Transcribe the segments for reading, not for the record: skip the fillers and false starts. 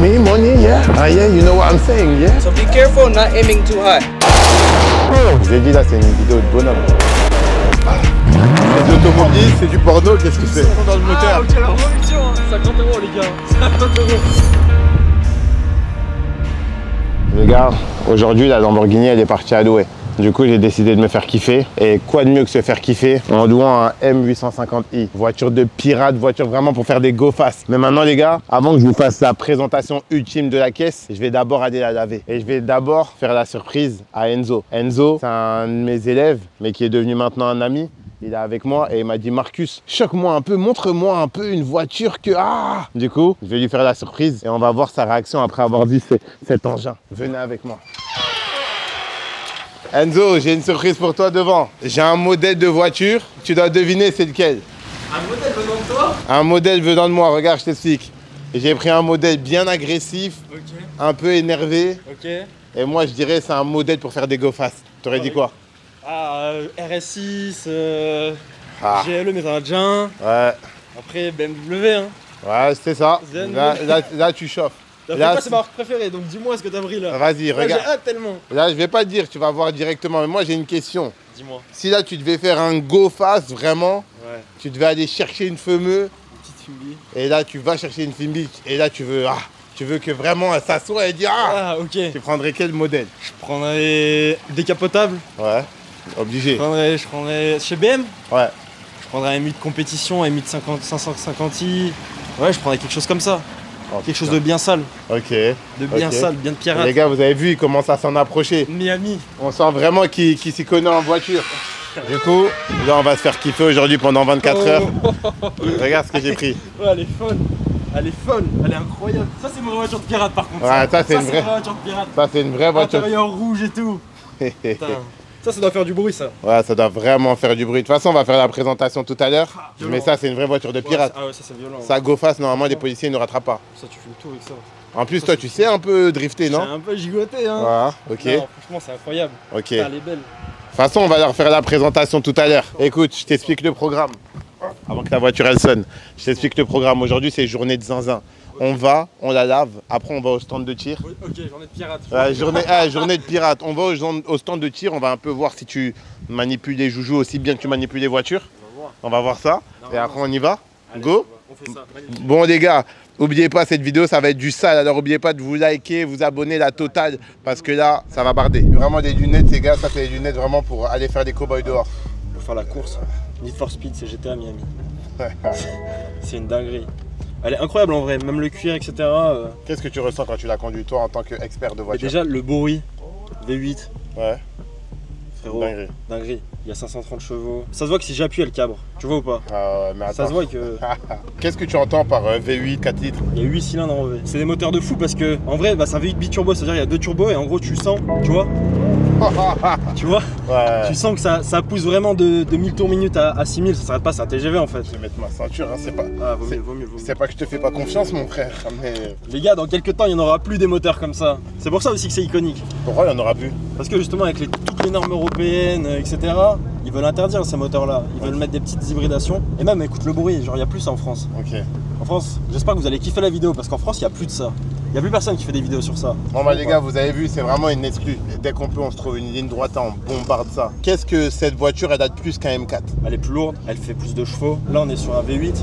me money, yeah. Ah yeah, you know what I'm saying, yeah. So be careful not aiming too high. Je l'ai dit là, c'est une vidéo de bonhomme. C'est de l'automobile, c'est du porno, qu'est-ce que c'est? Dans le moteur. Ah, ok, la révolution, 50 € les gars. 50 €. Les gars, aujourd'hui la Lamborghini elle est partie à louer. Du coup j'ai décidé de me faire kiffer. Et quoi de mieux que se faire kiffer en louant un M850i. Voiture de pirate, voiture vraiment pour faire des go fast. Mais maintenant les gars, avant que je vous fasse la présentation ultime de la caisse, je vais d'abord aller la laver. Et je vais d'abord faire la surprise à Enzo. Enzo, c'est un de mes élèves, mais qui est devenu maintenant un ami. Il est avec moi et il m'a dit Marcus, choque-moi un peu, montre-moi un peu une voiture que... Ah. Du coup, je vais lui faire la surprise et on va voir sa réaction après avoir vu cet engin. Venez avec moi. Enzo, j'ai une surprise pour toi devant. J'ai un modèle de voiture, tu dois deviner c'est lequel. Un modèle venant de toi? Un modèle venant de moi, regarde, je t'explique. J'ai pris un modèle bien agressif, un peu énervé. Et moi je dirais c'est un modèle pour faire des go fast. T'aurais dit quoi? Ah, RS6, GLE mais un Jean. Ouais. Après BMW, hein. Ouais, c'est ça. Là, tu chauffes. Là, c'est ma marque préférée, donc dis-moi ce que t'as pris là. Vas-y, regarde. J'ai hâte tellement. Là, je vais pas te dire, tu vas voir directement. Mais moi, j'ai une question. Dis-moi. Si là, tu devais faire un go fast, vraiment, tu devais aller chercher une Fumeux. Une petite Fimbi. Et là, tu vas chercher une Fimbi. Et là, tu veux que vraiment elle s'assoie et dire ok. Tu prendrais quel modèle? Je prendrais décapotable. Ouais. Obligé. Je prendrais chez BM. Ouais. Je prendrais un M8 de compétition, un M8 550i. Ouais, je prendrais quelque chose comme ça. Oh, quelque chose de bien sale. Ok. De bien sale, bien de pirate. Les gars, vous avez vu, il commence à s'en approcher. Miami. On sent vraiment qu'il s'y connaît en voiture. Du coup, là, on va se faire kiffer aujourd'hui pendant 24 heures. Regarde ce que j'ai pris. Ouais, elle est fun. Elle est fun, elle est incroyable. Ça, c'est ma voiture de pirate par contre. Ouais, ça c'est une vraie voiture de pirate. Ça, c'est une vraie voiture. Intérieur rouge et tout. Putain. Ça doit faire du bruit, ça. Ouais, ça doit vraiment faire du bruit. De toute façon, on va faire la présentation tout à l'heure. Mais ça, c'est une vraie voiture de pirate. Ah ouais, ça c'est violent. Ça go fast, normalement, les policiers ne rattrapent pas. Ça, tu filmes tout avec ça. En plus, toi, tu sais un peu drifter, non? C'est un peu gigoté, hein. Voilà, ok. Non, franchement, c'est incroyable. Ok. Putain, elle est belle. De toute façon, on va leur faire la présentation tout à l'heure. Écoute, je t'explique le programme. Avant que la voiture, elle sonne. Je t'explique le programme. Aujourd'hui, c'est journée de zinzin. On va, on la lave, après on va au stand de tir. Ok, journée de pirate. Journée de pirate. On va au stand de tir, on va un peu voir si tu manipules les joujoux aussi bien que tu manipules les voitures. On va voir ça. Et après on y va. Allez, Go. on fait ça. Magnifique. Bon les gars, n'oubliez pas cette vidéo, ça va être du sale. Alors n'oubliez pas de vous liker, vous abonner la totale. Parce que là, ça va barder. Vraiment des lunettes les gars, ça fait des lunettes vraiment pour aller faire des cow-boys dehors. Pour faire la course. Need for Speed, c'est GTA Miami. C'est une dinguerie. Elle est incroyable en vrai, même le cuir, etc. Qu'est-ce que tu ressens quand tu la conduis toi en tant qu'expert de voiture? Déjà le bruit, V8. Ouais. Frérot, Dinguerie. dinguerie. Il y a 530 chevaux. Ça se voit que si j'appuie, elle cabre. Tu vois ou pas? Mais attends. Ça se voit que... Qu'est-ce que tu entends par V8, 4 litres? Il y a 8 cylindres en V. C'est des moteurs de fou parce que, en vrai, c'est un V8 biturbo, c'est-à-dire il y a 2 turbos et en gros tu sens, tu vois? Tu vois? Ouais. Tu sens que ça pousse vraiment de 1000 tours minute à 6000, ça s'arrête pas, c'est un TGV en fait. Je vais mettre ma ceinture, hein, c'est pas... Ah, vaut mieux. C'est pas que je te fais pas confiance mon frère, mais... Les gars, dans quelques temps, il n'y en aura plus des moteurs comme ça. C'est pour ça aussi que c'est iconique. Pourquoi il y en aura plus? Parce que justement, avec toutes les normes européennes, etc., ils veulent interdire ces moteurs-là. Ils veulent mettre des petites hybridations. Et même, écoute le bruit, genre, il n'y a plus ça en France. Ok. En France, j'espère que vous allez kiffer la vidéo, parce qu'en France, il n'y a plus de ça. Il n'y a plus personne qui fait des vidéos sur ça. Bon bah les gars, vous avez vu, c'est vraiment une exclue. Dès qu'on peut, on se trouve une ligne droite, on bombarde ça. Qu'est-ce que cette voiture, elle a de plus qu'un M4? Elle est plus lourde, elle fait plus de chevaux. Là, on est sur un V8.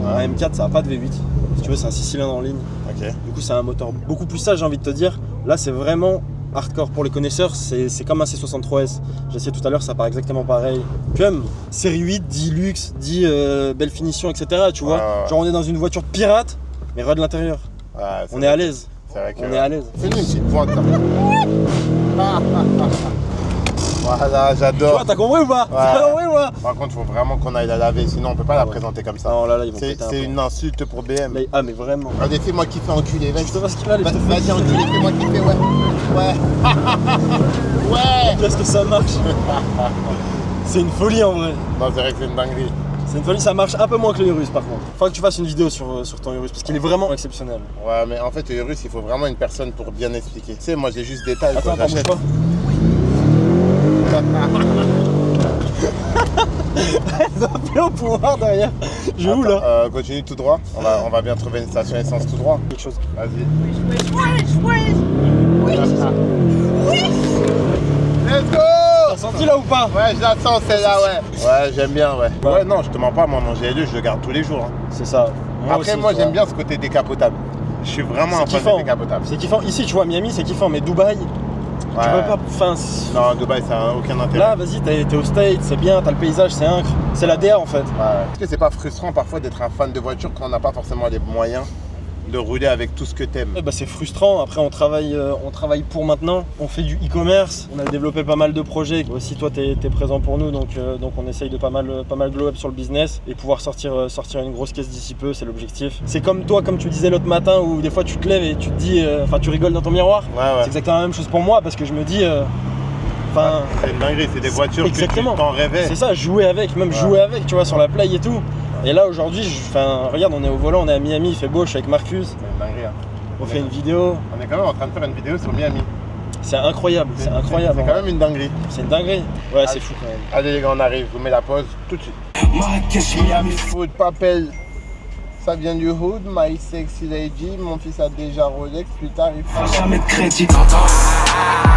Un M4, ça n'a pas de V8. Si tu veux, c'est un 6 cylindres en ligne. Ok. Du coup, c'est un moteur beaucoup plus sage, j'ai envie de te dire. Là, c'est vraiment hardcore pour les connaisseurs. C'est comme un C63S. J'ai essayé tout à l'heure, ça part exactement pareil. Comme série 8, dit luxe, dit belle finition, etc. Tu vois, genre on est dans une voiture pirate, mais de l'intérieur. On est à l'aise. C'est vrai que... On est à l'aise. Fais-nous une petite pointe là. Voilà, Tu j'adore. vois, t'as compris ou pas? Ouais. T'as compris ou pas? Par contre, il faut vraiment qu'on aille la laver, sinon on peut pas la présenter comme ça. Non, là, ils vont péter un C'est plomb. une insulte pour BM. Là, ah, mais vraiment. Allez, fais-moi kiffer, enculé, vas-y. Je te vois ce qu'il a, les Vas-y, enculé, fais-moi kiffer, ouais. Ouais. Ouais. Qu'est-ce que ça marche? C'est une folie en vrai. Non, c'est vrai que c'est une dinguerie. C'est une folie, ça marche un peu moins que le Urus par contre. Faudra que tu fasses une vidéo sur ton Urus parce qu'il est vraiment exceptionnel. Ouais, mais en fait, le Urus, il faut vraiment une personne pour bien expliquer. Tu sais, moi, j'ai juste des tailles. Attends, quoi, bouge j'achète. pas. Ils ont plein au pouvoir derrière. Je vais où là? Continue tout droit. On va bien trouver une station essence tout droit. Quelque chose. Vas-y. Let's go! T'as senti là ou pas? Ouais, je la sens celle-là, ouais. Ouais, j'aime bien, ouais. Ouais, non, je te mens pas, moi, mon GL2, je le garde tous les jours. Hein. C'est ça. Après, moi, j'aime bien ce côté décapotable. Je suis vraiment un fan de décapotable. C'est kiffant. Ici, tu vois, Miami, c'est kiffant, mais Dubaï, tu peux pas. Enfin, non, Dubaï, ça n'a aucun intérêt. Là, vas-y, t'es au States, c'est bien, t'as le paysage, c'est incre. C'est la DA en fait. Ouais. Est-ce que c'est pas frustrant parfois d'être un fan de voiture quand on n'a pas forcément les moyens de rouler avec tout ce que t'aimes? Bah, c'est frustrant. Après, on travaille pour maintenant. On fait du e-commerce. On a développé pas mal de projets. Aussi, toi, t'es présent pour nous, donc on essaye de pas mal glow up sur le business et pouvoir sortir une grosse caisse d'ici peu. C'est l'objectif. C'est comme toi, comme tu disais l'autre matin, où des fois tu te lèves et tu te dis, enfin, tu rigoles dans ton miroir. Ouais. C'est exactement la même chose pour moi parce que je me dis. C'est une dinguerie, c'est des voitures exactement. que tu t'en rêvais. C'est ça, jouer avec, même jouer avec, tu vois, sur la play et tout. Et là aujourd'hui, regarde, on est au volant, on est à Miami, il fait beau, je suis avec Marcus. C'est une dinguerie. Hein. On fait une vidéo. On est quand même en train de faire une vidéo sur Miami. C'est incroyable, c'est incroyable. C'est quand même une dinguerie. C'est une dinguerie. Ouais, c'est fou quand même. Allez les gars, on arrive, je vous mets la pause tout de suite. Marrakech, Miami. Food, papel. Ça vient du hood, my sexy lady. Mon fils a déjà Rolex, plus tard il fera jamais de crédit.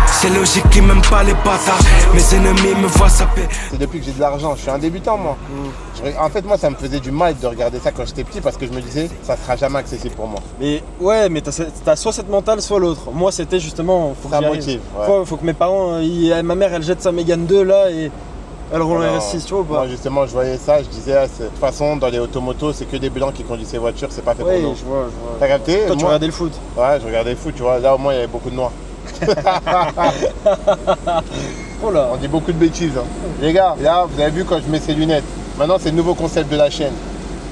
C'est logique, ils m'aiment pas les bâtards. Mes ennemis me voient saper. C'est depuis que j'ai de l'argent, je suis un débutant moi. En fait moi ça me faisait du mal de regarder ça quand j'étais petit parce que je me disais ça sera jamais accessible pour moi. Mais ouais, mais t'as soit cette mentale, soit l'autre. Moi c'était justement, faut que ça motive. Ouais. Faut que mes parents, ma mère elle jette sa Mégane 2 là et elle roule en RS6, tu vois ou pas? Moi justement je voyais ça, je disais de toute façon dans les automotos c'est que des blancs qui conduisent ces voitures, c'est pas fait pour nous. Je vois. T'as capté? Toi tu regardais le foot? Ouais, je regardais le foot, tu vois, là au moins il y avait beaucoup de noirs. Oh là. On dit beaucoup de bêtises. Hein. Les gars, là vous avez vu quand je mets ces lunettes. Maintenant c'est le nouveau concept de la chaîne.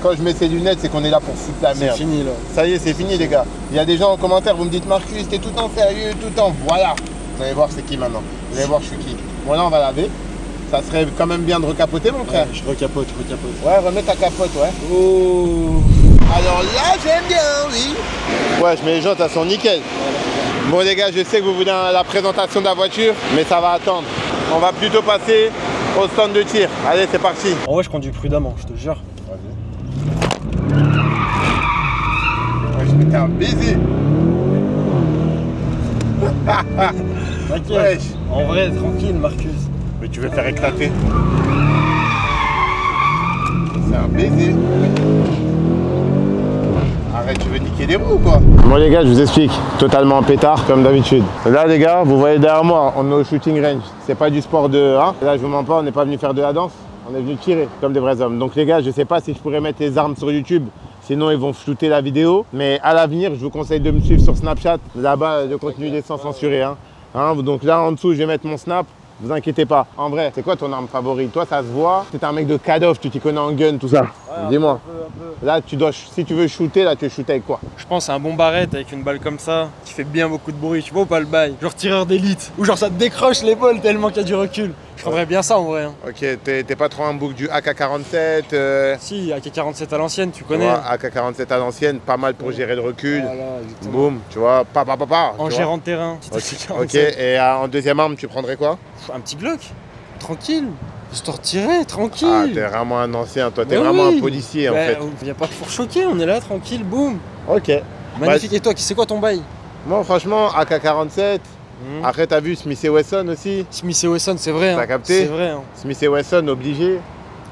Quand je mets ces lunettes, c'est qu'on est là pour foutre la merde. C'est fini là. Ça y est, c'est fini les gars. Il y a des gens en commentaire, vous me dites Marcus, t'es tout le temps sérieux, tout le temps. Voilà. Vous allez voir c'est qui maintenant. Vous allez voir je suis qui. Bon là on va laver. Ça serait quand même bien de recapoter mon frère. Ouais, je recapote. Ouais, remets ta capote, ouais. Oh. Alors là, j'aime bien, oui. Ouais, je mets les jantes, elles sont nickel. Bon les gars, je sais que vous voulez la présentation de la voiture, mais ça va attendre. On va plutôt passer au stand de tir. Allez, c'est parti. En vrai, je conduis prudemment, je te jure. Vas-y. Ouais, je m'étais un baiser. T'inquiète. En vrai, tranquille, Marcus. Mais tu veux faire éclater. C'est un baiser. Arrête, tu veux niquer les roues ou quoi? Bon les gars, je vous explique, totalement en pétard comme d'habitude. Là les gars, vous voyez derrière moi, on est au shooting range. C'est pas du sport de... Hein. Là je vous mens pas, on n'est pas venu faire de la danse. On est venu tirer comme des vrais hommes. Donc les gars, je sais pas si je pourrais mettre les armes sur YouTube. Sinon ils vont flouter la vidéo. Mais à l'avenir, je vous conseille de me suivre sur Snapchat. Là-bas, le contenu est sans censurer. Hein. Donc là en dessous, je vais mettre mon snap. Vous inquiétez pas. En vrai, c'est quoi ton arme favorite? Toi, ça se voit. T'es un mec de Call of, tu t'y connais en gun, tout ça. Ouais, dis-moi. Un peu. Là, si tu veux shooter, là, tu veux shooter avec quoi? Je pense à un bon barrette avec une balle comme ça, qui fait bien beaucoup de bruit. Tu vois ou pas le bail? Genre tireur d'élite. Ou genre ça te décroche l'épaule tellement qu'il y a du recul. Je prendrais bien ça en vrai. Hein. Ok, t'es pas trop un bouc du AK-47 Si, AK-47 à l'ancienne, tu connais. AK-47 à l'ancienne, pas mal pour gérer le recul. Voilà, boum, tu vois, en gérant de terrain. Ok, et en deuxième arme, tu prendrais quoi? Un petit Glock, tranquille. Histoire de tirer, tranquille. Ah, t'es vraiment un ancien, toi, t'es vraiment un policier en fait. Y a pas pour choquer, on est là, tranquille, boum. Ok. Magnifique, et toi, c'est quoi ton bail? Moi, franchement, AK-47. Après, t'as vu Smith & Wesson aussi. Smith & Wesson, c'est vrai. T'as capté? C'est vrai. Hein. Smith & Wesson, obligé.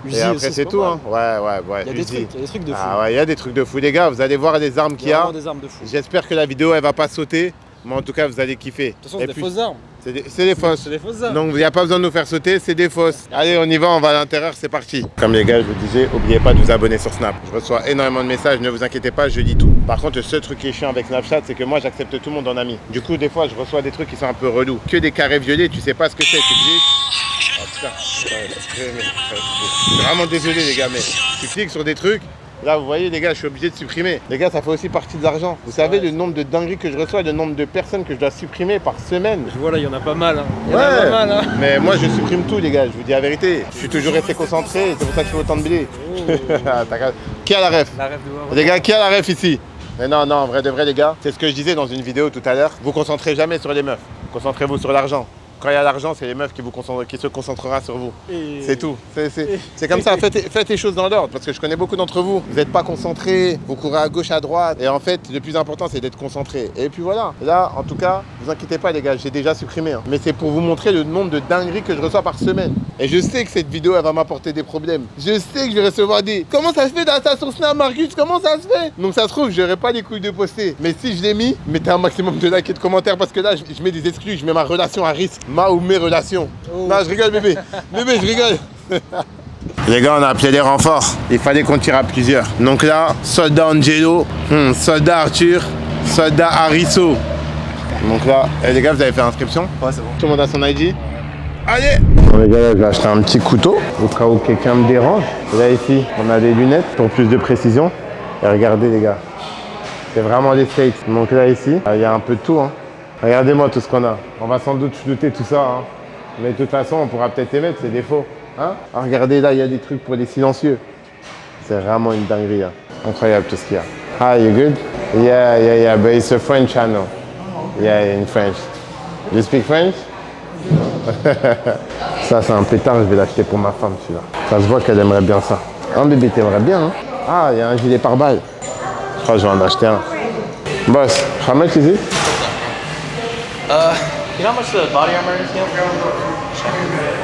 Uzi et après, aussi, c'est tout. Hein. Ouais. Il y a des trucs de fou. Ah ouais, il y a des trucs de fou, les gars. Vous allez voir les armes qu'il y a. Des armes de fou. J'espère que la vidéo, elle va pas sauter. Mais en tout cas, vous allez kiffer. De toute façon, c'est des fausses armes. C'est des fausses. C'est des fausses armes. Donc, il n'y a pas besoin de nous faire sauter, c'est des fausses. Allez, on y va, on va à l'intérieur, c'est parti. Comme les gars, je vous disais, n'oubliez pas de vous abonner sur Snap. Je reçois énormément de messages, ne vous inquiétez pas, je dis tout. Par contre, le seul truc qui est chiant avec Snapchat, c'est que moi, j'accepte tout le monde en ami. Du coup, des fois, je reçois des trucs qui sont un peu relous. Que des carrés violets, tu sais pas ce que c'est, tu cliques. Oh putain, je suis vraiment désolé, les gars, mais tu cliques sur des trucs. Là, vous voyez, les gars, je suis obligé de supprimer. Les gars, ça fait aussi partie de l'argent. Vous savez le nombre de dingueries que je reçois et le nombre de personnes que je dois supprimer par semaine. Je vois là, il y en a pas mal. Hein. Ouais, mais moi, je supprime tout, les gars. Je vous dis la vérité. Je suis toujours resté concentré. C'est pour ça que je fais autant de blé. Qui a la ref? La ref de les gars, qui a la ref ici? Mais non, en vrai de vrai, les gars, c'est ce que je disais dans une vidéo tout à l'heure. Vous concentrez jamais sur les meufs. Concentrez-vous sur l'argent. Quand il y a l'argent, c'est les meufs qui se concentrera sur vous. C'est tout. C'est comme ça. Faites les choses dans l'ordre. Parce que je connais beaucoup d'entre vous. Vous n'êtes pas concentrés. Vous courez à gauche, à droite. Et en fait, le plus important, c'est d'être concentré. Et puis voilà. Là, en tout cas, vous inquiétez pas, les gars. J'ai déjà supprimé. Hein. Mais c'est pour vous montrer le nombre de dingueries que je reçois par semaine. Et je sais que cette vidéo, elle va m'apporter des problèmes. Je sais que je vais recevoir des... Comment ça se fait dans sur Snap, Marcus? Comment ça se fait? Donc ça se trouve, j'aurais pas les couilles de poster. Mais si je l'ai mis, mettez un maximum de likes et de commentaires. Parce que là, je mets des exclus. Je mets ma relation à risque. Ma ou mes relations. Oh. Non, je rigole, bébé. Bébé, je rigole. Les gars, on a appelé des renforts. Il fallait qu'on tire à plusieurs. Donc là, soldat Angelo, soldat Arthur, soldat Arisso. Donc là, les gars, vous avez fait l'inscription? Ouais, c'est bon. Tout le monde a son ID? Allez! Bon, les gars, là, je vais acheter un petit couteau au cas où quelqu'un me dérange. Et là, ici, on a des lunettes pour plus de précision. Et regardez, les gars, c'est vraiment les States. Donc là, ici, il y a un peu de tout. Hein. Regardez-moi tout ce qu'on a. On va sans doute flouter tout ça. Hein. Mais de toute façon, on pourra peut-être émettre, c'est des faux. Hein? Alors, regardez, là, il y a des trucs pour les silencieux. C'est vraiment une dinguerie. Hein. Incroyable tout ce qu'il y a. Hi, you good? Yeah, but it's a French channel. Yeah, in French. You speak French? Ça, c'est un pétard, je vais l'acheter pour ma femme, celui-là. Ça se voit qu'elle aimerait bien ça. Un bébé, t'aimerais bien, hein? Ah, il y a un gilet pare-balles. Je crois que je vais en acheter un. Boss, how much is it? You know how much the body armor is here?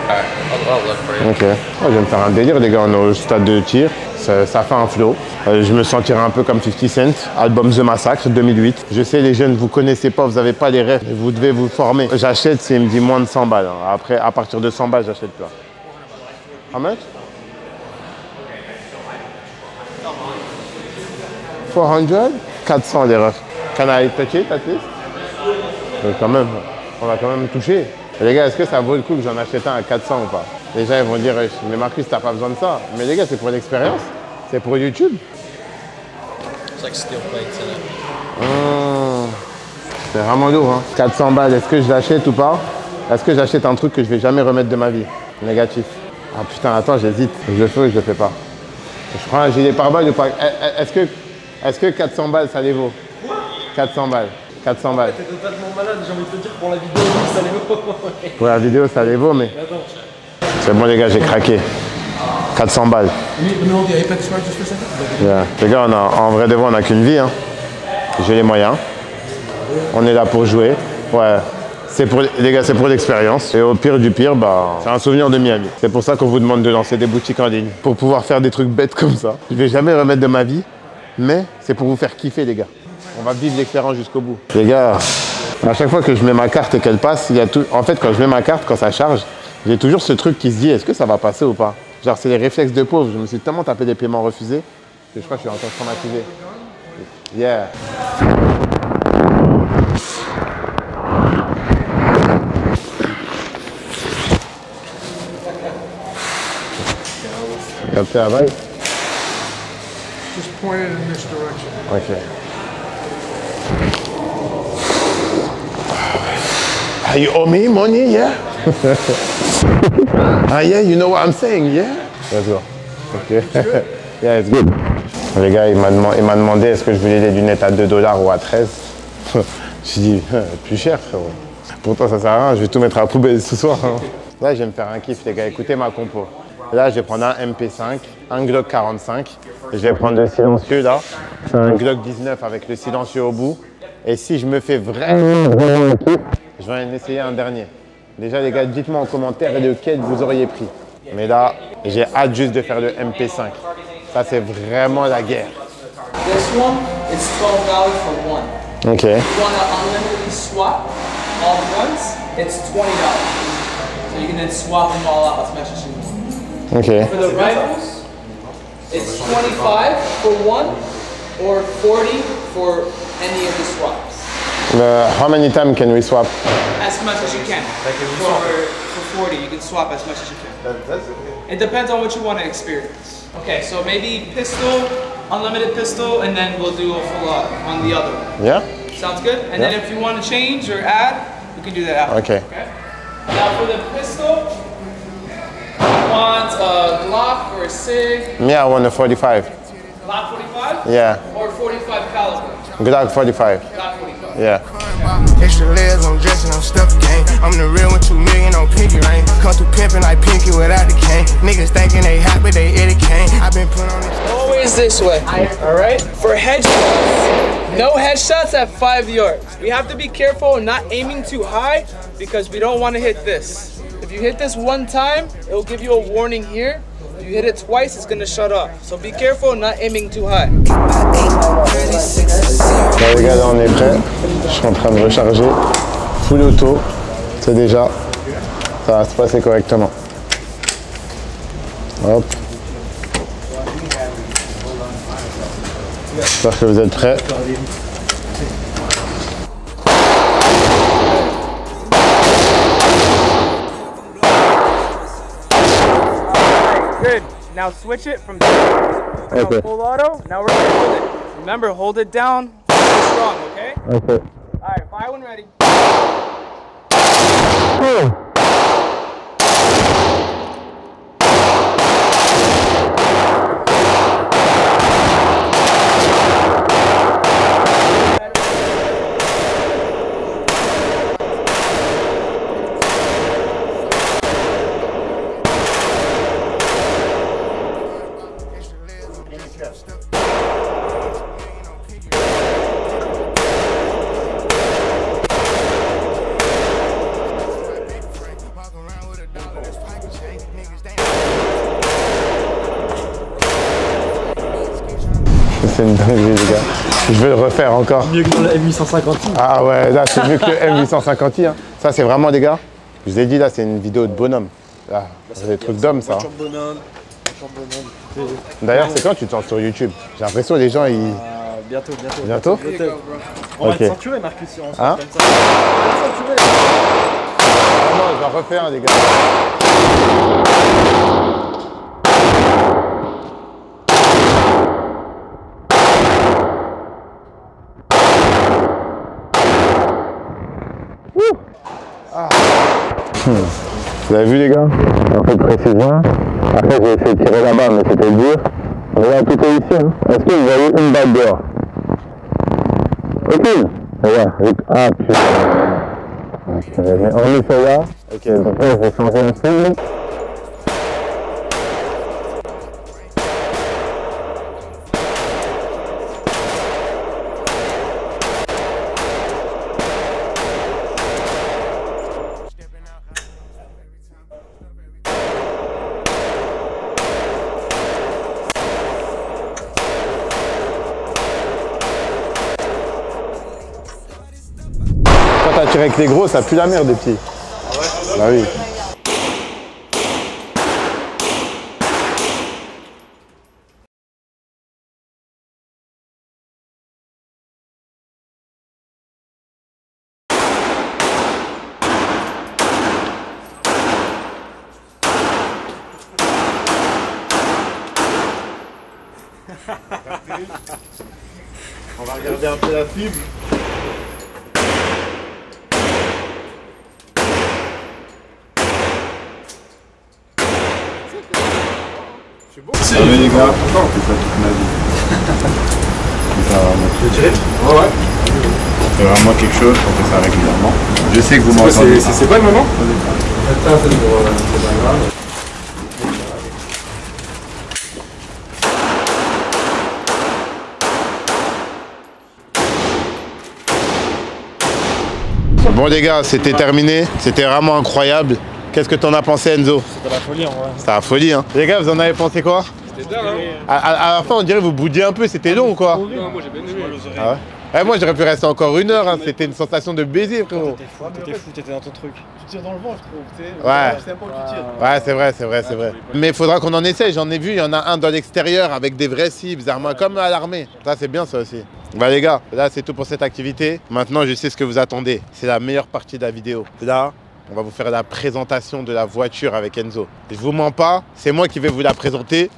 Alright, I'll look for you. Ok. Oh, je vais me faire un délire, les gars, on est au stade de tir. Ça fait un flow. Je me sentirai un peu comme 50 Cent, album The Massacre 2008. Je sais, les jeunes, vous connaissez pas, vous n'avez pas les rêves, vous devez vous former. J'achète s'il me dit moins de 100 balles. Hein. Après, à partir de 100 balles, j'achète plus. How much? 400? 400 les refs. Can I touch it at least? Quand même, on va quand même toucher. Et les gars, est-ce que ça vaut le coup que j'en achète un à 400 ou pas? Les gens ils vont dire, mais Marcus, t'as pas besoin de ça. Mais les gars, c'est pour l'expérience. C'est pour YouTube. It's like steel plates in it. C'est vraiment lourd, hein. 400 balles, est-ce que je l'achète ou pas? Est-ce que j'achète un truc que je vais jamais remettre de ma vie? Négatif. Ah putain, attends, j'hésite. Je le fais ou je le fais pas? Je prends un gilet pare-balles ou pas? Est-ce que 400 balles, ça les vaut? 400 balles. 400 balles. T'es totalement malade, j'ai envie de te dire, pour la vidéo, ça les vaut. Pour la vidéo, ça les vaut, mais... C'est bon, les gars, j'ai craqué. 400 balles. Yeah. Les gars, en vrai de vrai, on n'a qu'une vie. Hein. J'ai les moyens. On est là pour jouer. Ouais. Les gars, c'est pour l'expérience. Et au pire du pire, bah, c'est un souvenir de Miami. C'est pour ça qu'on vous demande de lancer des boutiques en ligne. Pour pouvoir faire des trucs bêtes comme ça. Je vais jamais remettre de ma vie. Mais c'est pour vous faire kiffer, les gars. On va vivre l'expérience jusqu'au bout. Les gars, à chaque fois que je mets ma carte et qu'elle passe, il y a tout... En fait, quand je mets ma carte, quand ça charge, j'ai toujours ce truc qui se dit, est-ce que ça va passer ou pas? Genre, c'est les réflexes de pauvre. Je me suis tellement tapé des paiements refusés que je crois que je suis encore traumatisé. Yeah. Capté la vague? Just point it in this direction. Ok. You owe me money, yeah? Yeah, you know what I'm saying, yeah? Let's go. Ok. Yeah, it's good. Les gars, il m'a demandé est-ce que je voulais des lunettes à 2 $ ou à 13. J'ai dit, plus cher, frérot. Pourtant, ça sert à rien, je vais tout mettre à la poubelle ce soir. Hein. Là, je vais me faire un kiff, les gars. Écoutez ma compo. Là, je vais prendre un MP5, un Glock 45. Je vais prendre le silencieux, là. Un Glock 19 avec le silencieux au bout. Et si je me fais vraiment un kiff, je vais en essayer un dernier. Déjà, les gars, dites-moi en commentaire lequel vous auriez pris. Mais là, j'ai hâte juste de faire le MP5. Ça, c'est vraiment la guerre. This one is $12 for one. Ok. If you want to unlimitedly swap all at once, it's $20. So you can then swap them all out as much as you want. Ok. For the rifles, it's $25 for one or $40 for any of the swaps. How many times can we swap? As much as you can. For 40, you can swap as much as you can. It depends on what you want to experience. Okay, so maybe pistol, unlimited pistol, and then we'll do a full on the other one. Yeah? Sounds good? And then if you want to change or add, you can do that after. Okay. Now for the pistol, you want a Glock or a SIG? Me, I want a 45. Glock 45? Yeah. Or 45 caliber? Glock 45. Glock 45. Yeah. Extra layers, I'm dressing, I'm stuffed game. I'm the real one, 2 million on pinky ring. Come through pimping like Pinky without the cane. Niggas thinking they hot, but they Eddie Kane. I've been put on this. Always this way, all right? For headshots, no headshots at 5 yards. We have to be careful not aiming too high because we don't want to hit this. If you hit this one time, it will give you a warning here. If you hit it twice, it's gonna shut off. So be careful not aiming too high. Là les gars, là on est prêt. Je suis en train de recharger. Full auto. C'est déjà. Ça va se passer correctement. Hop. J'espère que vous êtes prêts. Good. Now switch it from full auto. Now we're gonna hold it. Remember, hold it down. Stay strong, okay? Okay. All right, fire when ready. C'est une dinguerie les gars. Je vais le refaire encore. Mieux que dans la M850i. Ah ouais, là c'est mieux que le M850i. Hein. Ça c'est vraiment les gars. Je vous ai dit là c'est une vidéo de bonhomme. Là, c'est des trucs d'homme ça. Voiture bonhomme. D'ailleurs c'est quand tu te sens sur YouTube? J'ai l'impression que les gens ils... Bientôt. Bientôt? On va Ok. être censuré Marcus si on se Hein? comme ça. On va être censuré. Non, je vais refaire les gars. Vous avez vu les gars? Un peu de précision. Après j'ai essayé de tirer là-bas mais c'était dur. Regarde tout est ici. Hein. Est-ce que vous avez une balle dehors? Aucune. Regarde. Ah putain. Mais on est sur là. Ok, donc là je vais changer un film. Quand t'as tiré avec les gros, ça pue la merde des petits. Ah ouais? Bah oui. On va regarder un peu la fibre. Salut les gars. Pourquoi on fait ça toute ma vie? Tu veux tirer? Ouais. C'est vraiment quelque chose, on fait ça régulièrement. Je sais que vous m'entendez. C'est pas le moment? Bon les gars, c'était terminé. C'était vraiment incroyable. Qu'est-ce que t'en as pensé Enzo? C'était la folie en vrai. C'était la folie hein. Les gars, vous en avez pensé quoi? C'était dingue hein. À la fin, on dirait que vous boudiez un peu, c'était long ou quoi? Non, moi j'ai bien aimé. Ah ouais? Moi j'aurais pu rester encore 1 heure, hein. C'était une sensation de baiser frérot. T'étais fou, t'étais dans ton truc. Tu tires dans le vent, je trouve. Ouais. C'est pas où tu tires. Ouais, c'est vrai, c'est vrai, c'est vrai. Mais il faudra qu'on en essaye, j'en ai vu, il y en a un dans l'extérieur avec des vrais cibles, armes comme à l'armée. Ça c'est bien ça aussi. Bah les gars, là c'est tout pour cette activité. Maintenant je sais ce que vous attendez. C'est la meilleure partie de la vidéo. Là, on va vous faire la présentation de la voiture avec Enzo. Je vous mens pas, c'est moi qui vais vous la présenter.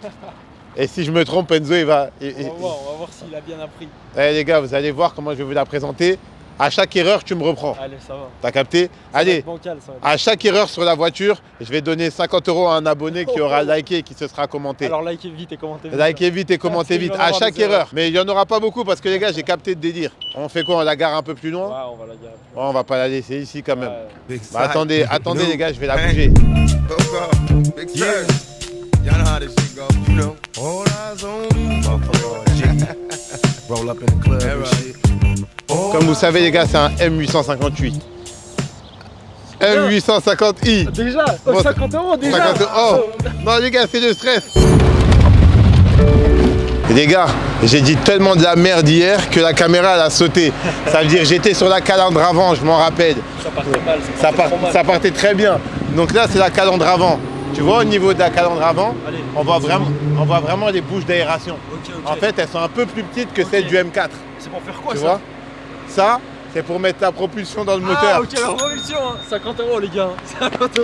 Et si je me trompe, Enzo il va... On va voir s'il a bien appris. Eh les gars, vous allez voir comment je vais vous la présenter. À chaque erreur, tu me reprends. Allez, ça va. T'as capté? Allez, Bancal, ça va. à chaque erreur sur la voiture, je vais donner 50 € à un abonné qui aura liké et qui se sera commenté. Alors likez vite et commentez vite. Likez vite et commentez vite, à chaque erreur. Mais il n'y en aura pas beaucoup parce que les gars, j'ai capté le délire. On fait quoi? On la gare un peu plus loin? Ouais, on va la garer. Oh, on va pas la laisser ici quand même. Ouais. Bah, attendez les gars, je vais la bouger. Y'all know how this shit go. You know. All eyes on me. Motherfucker, jiggy. Roll up in the club and shit. Comme vous savez les gars, c'est un M858. M850i. Déjà, Bon, 50 € déjà. 50 €. Oh. Non les gars, c'est le stress. Et les gars, j'ai dit tellement de la merde hier que la caméra elle a sauté. Ça veut dire j'étais sur la calandre avant, je m'en rappelle. Ça partait mal. Ça partait très bien. Donc là c'est la calandre avant. Tu vois au niveau de la calandre avant, Allez. on voit vraiment les bouches d'aération. Ok. En fait elles sont un peu plus petites que celles du M4. C'est pour faire quoi Tu ça? vois? Ça, c'est pour mettre la propulsion dans le moteur. Ah ok, la propulsion, hein. 50 € les gars. 50 €.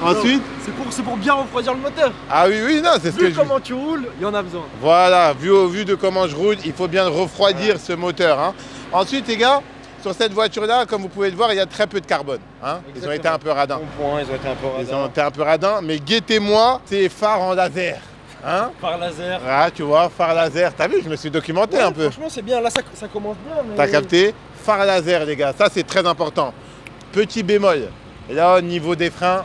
Ensuite, C'est pour bien refroidir le moteur. ah oui, non, c'est ce que Vu je... comment tu roules, il y en a besoin. Voilà, vu de comment je roule, il faut bien refroidir ce moteur. Hein. Ensuite, les gars, sur cette voiture-là, comme vous pouvez le voir, il y a très peu de carbone. Hein. Ils ont été un peu radins. Bon point, ils ont été un peu radins. Ils ont été un peu radins, mais guettez-moi ces phares en laser. Hein. Par laser. Ah, tu vois, phare laser. T'as vu, je me suis documenté un peu. Franchement, c'est bien. Là, ça commence bien. Mais... T'as capté? Phare laser, les gars, ça c'est très important. Petit bémol, là au niveau des freins,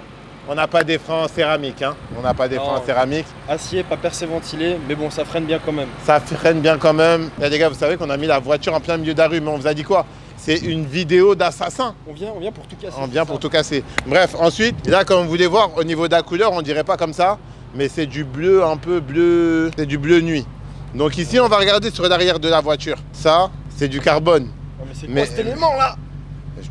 on n'a pas des freins en céramique. Hein. On n'a pas des freins en céramique. Acier, pas percé ventilé, mais bon, ça freine bien quand même. Ça freine bien quand même. Là, les gars, vous savez qu'on a mis la voiture en plein milieu de la rue, mais on vous a dit quoi? C'est une vidéo d'assassin. On vient pour tout casser. On vient pour tout casser. Bref, ensuite, là, comme vous voulez voir, au niveau de la couleur, on dirait pas comme ça, mais c'est du bleu, un peu bleu. C'est du bleu nuit. Donc ici, on va regarder sur l'arrière de la voiture. Ça, c'est du carbone. Non, mais c'est quoi cet élément là?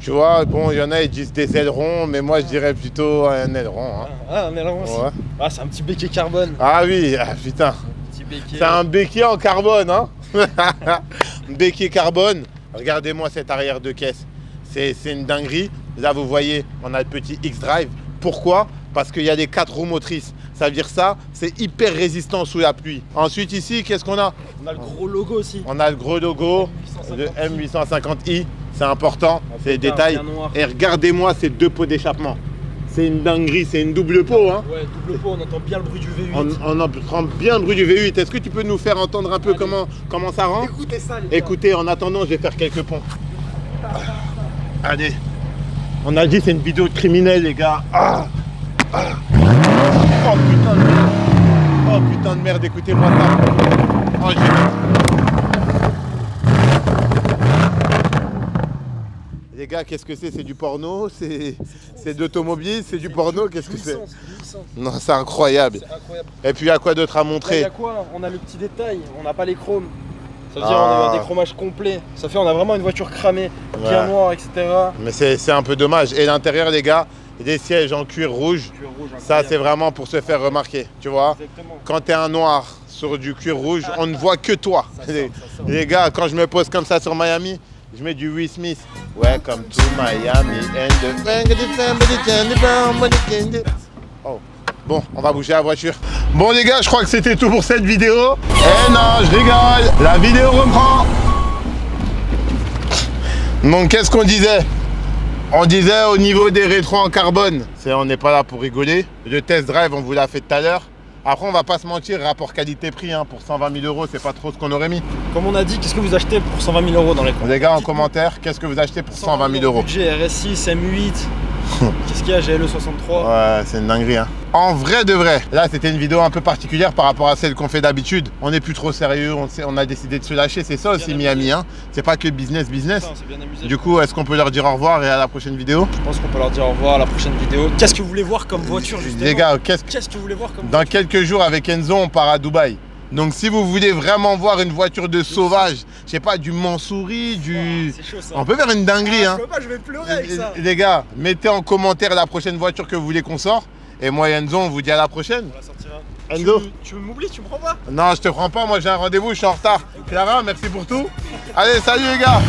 Tu vois, bon, il y en a, ils disent des ailerons, mais moi, je dirais plutôt un aileron. Hein. Ah, un aileron aussi. Ouais. Ah, c'est un petit béquet carbone. Ah oui, ah, putain. Un petit béquet. C'est un béquet en carbone, hein. Un béquet carbone. Regardez-moi cette arrière de caisse. C'est une dinguerie. Là, vous voyez, on a le petit X-Drive. Pourquoi? Parce qu'il y a les 4 roues motrices. Ça veut dire ça, c'est hyper résistant sous la pluie. Ensuite, ici, qu'est-ce qu'on a? On a le gros logo aussi. On a le gros logo de M850i. C'est important, c'est les détails. Et regardez-moi ces deux pots d'échappement. C'est une dinguerie, c'est une double pot. Hein. Ouais, double pot, on entend bien le bruit du V8. On entend bien le bruit du V8. Est-ce que tu peux nous faire entendre un peu comment ça rend? Écoutez ça, les gars. Écoutez, en attendant, je vais faire quelques ponts. Allez. On a dit c'est une vidéo criminelle, les gars. Ah. Ah. Oh putain de merde. Oh putain de merde, écoutez-moi ça. Oh, les gars, qu'est-ce que c'est? C'est du porno? C'est d'automobile? C'est du porno? Qu'est-ce que c'est? Non, c'est incroyable. Et puis, il y a quoi d'autre à montrer? Il y a quoi? On a le petit détail, on n'a pas les chromes. Ça veut dire on a un déchromage complet. Ça fait on a vraiment une voiture cramée, bien noire, etc. Mais c'est un peu dommage. Et l'intérieur, les gars, des sièges en cuir rouge. Ça, c'est vraiment pour se faire remarquer. Tu vois? Exactement. Quand tu es un noir sur du cuir rouge, on ne voit que toi. Les gars, quand je me pose comme ça sur Miami, je mets du Will Smith. Welcome to Miami and the Oh. Bon, on va bouger la voiture. Bon les gars, je crois que c'était tout pour cette vidéo. Eh non, je rigole. La vidéo reprend. Donc qu'est-ce qu'on disait? On disait au niveau des rétros en carbone, on n'est pas là pour rigoler. Le test drive, on vous l'a fait tout à l'heure. Après, on va pas se mentir, rapport qualité-prix, hein, pour 120 000 €, c'est pas trop ce qu'on aurait mis. Comme on a dit, qu'est-ce que vous achetez pour 120 000 € dans les Les gars, en commentaire, qu'est-ce que vous achetez pour 120 000 €? Budget RS6, M8. Qu'est-ce qu'il y a? J'ai le 63. Ouais, c'est une dinguerie. Hein. En vrai de vrai, là, c'était une vidéo un peu particulière par rapport à celle qu'on fait d'habitude. On n'est plus trop sérieux, on a décidé de se lâcher. C'est ça aussi, Miami. Hein. C'est pas que business. Du coup, est-ce qu'on peut leur dire au revoir et à la prochaine vidéo? Je pense qu'on peut leur dire au revoir à la prochaine vidéo. Qu'est-ce que vous voulez voir comme voiture, justement? Les gars, qu'est-ce que vous voulez voir comme Dans quelques jours, avec Enzo, on part à Dubaï. Donc si vous voulez vraiment voir une voiture de sauvage, je sais pas, du Mansouri, du... C'est chaud, ça. On peut faire une dinguerie. Je peux pas, je vais pleurer avec ça. Les gars, mettez en commentaire la prochaine voiture que vous voulez qu'on sorte. Et moi et Enzo, on vous dit à la prochaine. On la sortira. Enzo, tu m'oublies, tu me prends pas? Non, je te prends pas, moi j'ai un rendez-vous, je suis en retard. Clara, merci pour tout. Allez, salut les gars.